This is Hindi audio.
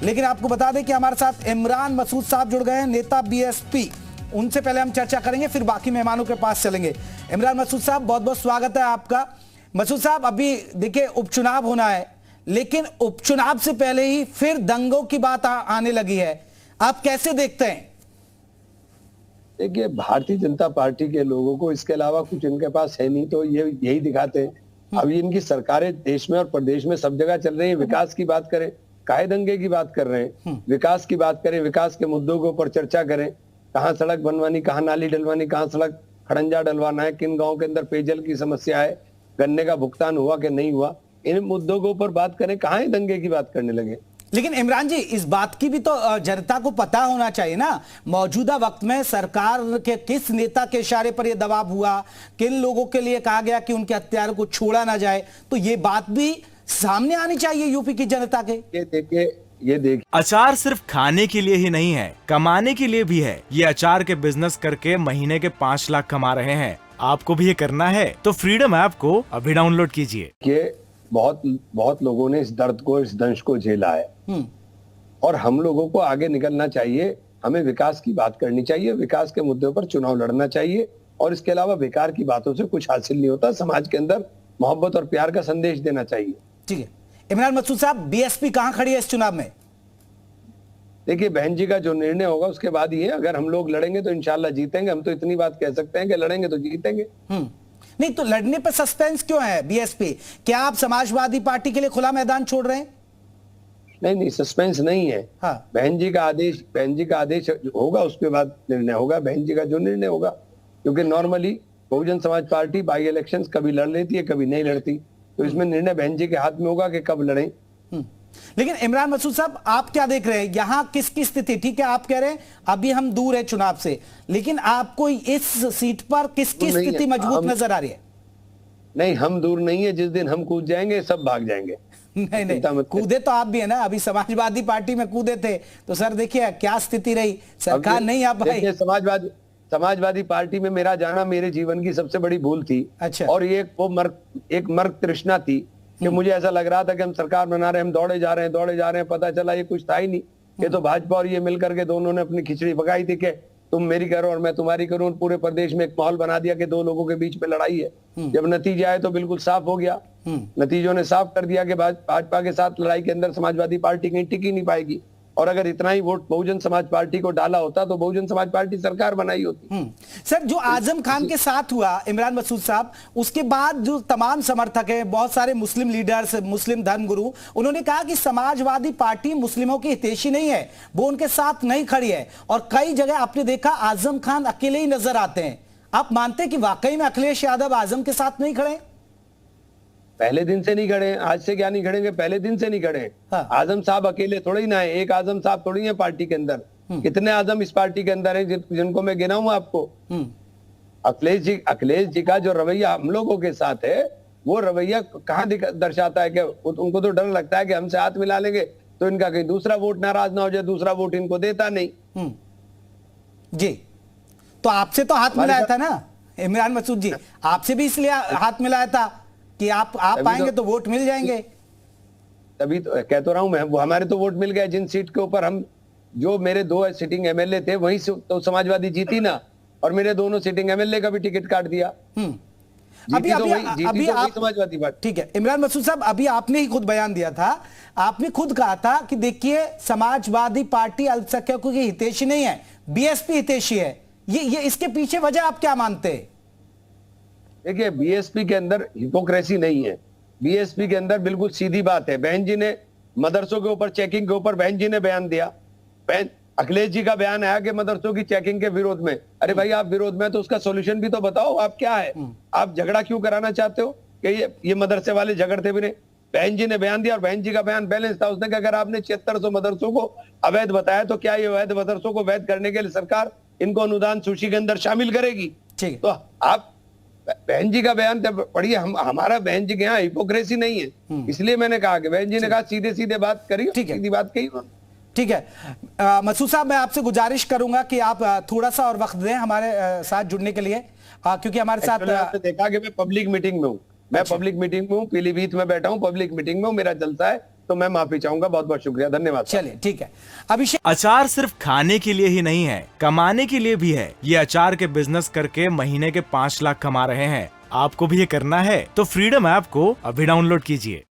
लेकिन आपको बता दें कि हमारे साथ इमरान मसूद साहब जुड़ गए हैं, नेता बीएसपी। उनसे पहले हम चर्चा करेंगे, फिर बाकी मेहमानों के पास चलेंगे। इमरान मसूद साहब, बहुत बहुत स्वागत है आपका। मसूद साहब, अभी देखिए उपचुनाव होना है, लेकिन उपचुनाव से पहले ही फिर दंगों की बात आने लगी है। आप कैसे देखते हैं? देखिए, भारतीय जनता पार्टी के लोगों को इसके अलावा कुछ इनके पास है नहीं, तो ये यही दिखाते हैं। अभी इनकी सरकारें देश में और प्रदेश में सब जगह चल रही है। विकास की बात करें, काहे दंगे की बात कर रहे हैं? विकास की बात करें, विकास के मुद्दों के ऊपर चर्चा करें। कहाँ सड़क बनवानी, कहाँ नाली डलवानी, कहाँ सड़क खड़ंजा डलवाना है, किन गाँव के अंदर पेयजल की समस्या है, गन्ने का भुगतान हुआ कि नहीं हुआ, इन मुद्दों के ऊपर बात करें। कहाँ दंगे की बात करने लगे? लेकिन इमरान जी, इस बात की भी तो जनता को पता होना चाहिए ना, मौजूदा वक्त में सरकार के किस नेता के इशारे पर यह दबाव हुआ, किन लोगों के लिए कहा गया कि उनके हत्यारों को छोड़ा ना जाए, तो ये बात भी सामने आनी चाहिए यूपी की जनता के। ये देखिए, अचार सिर्फ खाने के लिए ही नहीं है, कमाने के लिए भी है। ये अचार के बिजनेस करके महीने के 5 लाख कमा रहे हैं। आपको भी ये करना है तो फ्रीडम ऐप को अभी डाउनलोड कीजिए। बहुत लोगों ने इस दर्द को, इस दंश को झेला है, और हम लोगों को आगे निकलना चाहिए। हमें विकास की बात करनी चाहिए, विकास के मुद्दों पर चुनाव लड़ना चाहिए, और इसके अलावा बेकार की बातों से कुछ हासिल नहीं होता। समाज के अंदर मोहब्बत और प्यार का संदेश देना चाहिए। ठीक है इमरान मसूद साहब, बीएसपी कहां खड़ी है इस चुनाव में? देखिए, बहन जी का जो निर्णय होगा उसके बाद ही है। अगर हम लोग लड़ेंगे तो इंशाल्लाह जीतेंगे। हम तो इतनी बात कह सकते हैं कि लड़ेंगे तो जीतेंगे। नहीं तो लड़ने पर सस्पेंस क्यों है बीएसपी? क्या आप समाजवादी पार्टी के लिए खुला मैदान छोड़ रहे हैं? नहीं, सस्पेंस नहीं है। हाँ। बहन जी का आदेश होगा, उसके बाद निर्णय होगा। बहन जी का जो निर्णय होगा, क्योंकि normally Bahujan Samaj party by elections कभी लड़ लेती है, कभी नहीं लड़ती, तो इसमें निर्णय बहन जी के हाथ में होगा कि कब लड़ें। लेकिन इमरान मसूद साहब, आप क्या देख रहे हैं यहाँ किसकी स्थिति? ठीक है, आप कह रहे हैं अभी हम दूर है चुनाव से, लेकिन आपको इस सीट पर किसकी स्थिति मजबूत नजर आ रही है? नहीं, हम दूर नहीं है। जिस दिन हम कूद जाएंगे सब भाग जाएंगे। नहीं, कूदे तो आप भी है ना, अभी समाजवादी पार्टी में कूदे थे तो सर देखिए क्या स्थिति रही, सरकार नहीं आ पाई। समाजवादी पार्टी में मेरा जाना मेरे जीवन की सबसे बड़ी भूल थी। अच्छा। और ये एक मर्ग तृष्णा थी कि मुझे ऐसा लग रहा था कि हम सरकार बना रहे हैं, हम दौड़े जा रहे हैं। पता चला ये कुछ था ही नहीं। ये तो भाजपा और ये मिलकर के दोनों ने अपनी खिचड़ी पकाई थी कि तुम मेरी करो और मैं तुम्हारी करूं। पूरे प्रदेश में एक माहौल बना दिया कि दो लोगों के बीच में लड़ाई है। जब नतीजा आए तो बिल्कुल साफ हो गया। नतीजों ने साफ कर दिया कि भाजपा के साथ लड़ाई के अंदर समाजवादी पार्टी कहीं टिक ही नहीं पाएगी। और अगर इतना ही वोट बहुजन समाज पार्टी को डाला होता तो बहुजन समाज पार्टी सरकार बनाई होती। सर, जो आजम खान के साथ हुआ इमरान मसूद साहब, उसके बाद जो तमाम समर्थक हैं, बहुत सारे मुस्लिम लीडर्स, मुस्लिम धर्मगुरु, उन्होंने कहा कि समाजवादी पार्टी मुस्लिमों की हितैषी नहीं है, वो उनके साथ नहीं खड़ी है। और कई जगह आपने देखा आजम खान अकेले ही नजर आते हैं। आप मानते हैं कि वाकई में अखिलेश यादव आजम के साथ नहीं खड़े? पहले दिन से नहीं खड़े, आज से क्या नहीं खड़ेंगे, पहले दिन से नहीं खड़े। हाँ। आजम साहब अकेले थोड़ी ना है, एक आजम साहब थोड़ी है पार्टी के अंदर। कितने आजम इस पार्टी के अंदर हैं जिनको मैं गिनाऊं आपको? अखिलेश जी का जो रवैया हम लोगों के साथ है, वो रवैया कहाँ दर्शाता है कि उनको तो डर लगता है कि हमसे हाथ मिला लेंगे तो इनका कहीं दूसरा वोट नाराज ना हो जाए, दूसरा वोट इनको देता नहीं। जी, तो आपसे तो हाथ मिलाया था ना इमरान मसूद जी, आपसे भी इसलिए हाथ मिलाया था कि आप आएंगे तो वोट मिल जाएंगे। तभी तो कह तो रहा हूं मैं, वो हमारे तो वोट मिल गए। जिन सीट के ऊपर हम, जो मेरे 2 सिटिंग एमएलए थे, वहीं से तो समाजवादी जीती ना, और मेरे दोनों सिटिंग एमएलए का भी टिकट काट दिया। अभी आप समाजवादी पार्टी। ठीक है इमरान मसूद साहब, अभी आपने ही खुद बयान दिया था, आपने खुद कहा था कि देखिए समाजवादी पार्टी अल्पसंख्यकों की हितैषी नहीं है, बीएसपी हितैषी है। ये इसके पीछे वजह आप क्या मानते हैं? देखिए, बीएसपी के अंदर हिपोक्रेसी नहीं है। बीएसपी के अंदर बिल्कुल सीधी बात है। बहन जी ने मदरसों के ऊपर चेकिंग के ऊपर बहन जी ने बयान दिया। अखिलेश जी का बयान आया कि मदरसों की चेकिंग के विरोध में। अरे भाई, आप विरोध में तो उसका सॉल्यूशन भी तो बताओ, आप क्या है? आप झगड़ा क्यों कराना चाहते हो कि ये मदरसे वाले झगड़ते भी नहीं? बहन जी ने बयान दिया और बहन जी का बयान बैलेंस था। उसने कहा अगर आपने 7600 मदरसों को अवैध बताया तो क्या ये अवैध मदरसों को वैध करने के लिए सरकार इनको अनुदान सूची के अंदर शामिल करेगी? ठीक, तो आप बहन जी का बयान पढ़िए। हमारा बहन जी के यहाँ हिपोक्रेसी नहीं है, इसलिए मैंने कहा कि बहन जी ने कहा सीधे सीधे बात करिए, सीधी बात कही। ठीक है मसूद साहब, मैं आपसे गुजारिश करूंगा कि आप थोड़ा सा और वक्त दें हमारे साथ जुड़ने के लिए, क्योंकि हमारे साथ देखा कि मैं पब्लिक मीटिंग में हूँ। मैं पब्लिक मीटिंग में हूँ, पीलीभीत में बैठा हूँ, पब्लिक मीटिंग में हूँ, मेरा जलसा है, तो मैं माफी चाहूंगा। बहुत बहुत शुक्रिया, धन्यवाद। चलिए ठीक है अभिषेक। अचार सिर्फ खाने के लिए ही नहीं है, कमाने के लिए भी है। ये अचार के बिजनेस करके महीने के 5 लाख कमा रहे हैं। आपको भी ये करना है तो फ्रीडम ऐप को अभी डाउनलोड कीजिए।